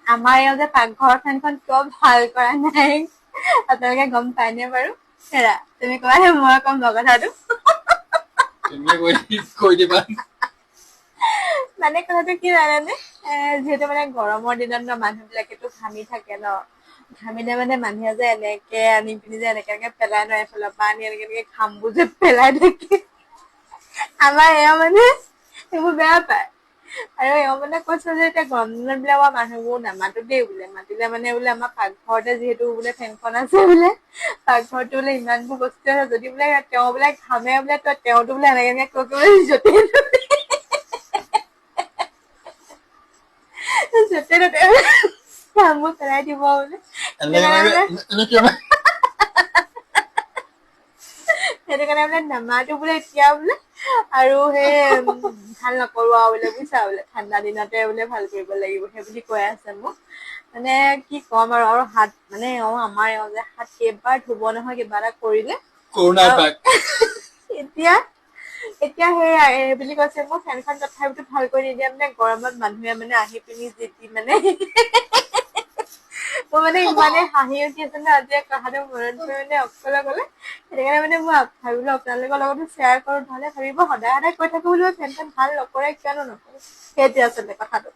আমাৰ এওঁ যে পাকঘৰৰ ফেনখন কিয় ভাল কৰা নাই আপোনালোকে গম পায়নে বাৰু? হেৰা তুমি কোৱাহে মই কম কথাটো। কৈ দিবা। মানে কথাটো কি জানানে, যিহেতু মানে গৰমৰ দিনত ন মানুহ বিলাকেতো ঘামি থাকে ন, ঘামিলে মানে মানুহে যে এনেকে আনি পিনি যে এনেকে পেলাই ন এফালৰ পৰা আনি এনেকে ঘামবোৰ যে পেলাই থাকে, আমাৰ এওঁ মানে সেইবোৰ বেয়া পায়। আৰু এওঁ মানে কৈছে যে এতিয়া গৰম দিনত বোলে আমাৰ মানুহবোৰ নামাতো দেই বোলে, মাতিলে মানে বোলে আমাৰ পাকঘৰতে যিহেতু বোলে ফেনখন আছে বোলে, পাকঘৰটো বোলে ইমানবোৰ বস্তু আছে, যদি বোলে তেওঁ বোলে ঘামে বোলে তেওঁতো বোলে এনেকে কৈ য'তে ত'তে ঘামবোৰ পেলাই দিব বোলে। সেইটো কাৰণে বোলে নামাটো বোলে এতিয়া বোলে, আৰু সেই ভাল নকৰো আৰু বোলে বুজিছা বোলে, ঠাণ্ডা দিনতে বোলে ভাল কৰিব লাগিব সেই বুলি কৈ আছে মোক। মানে কি ক'ম আৰু হাত মানে আমাৰ এওঁ যে হাত কেইবাৰ ধুব নহয় কিবা এটা কৰিলে। এতিয়া সেয়া এই বুলি কৈছে, মোৰ ফেনখন তথাপিতো ভাল কৰি নিদিয়া মানে গৰমত মানুহে মানে আহি পিনি যেতি মানে মোৰ মানে ইমানে হাঁহি উঠি আছে ন আজি কথাটো মনত পৰি মানে অকলে গলে, সেইটো কাৰণে মানে মই ভাবিলো আপোনালোকৰ লগতো শ্বেয়াৰ কৰো, নহলে ভাবিব সদায় সদায় কৈ থাকো বোলো ফেনখন ভাল নকৰে কিয়নো নকৰে, সেইটোৱে আচলতে কথাটো।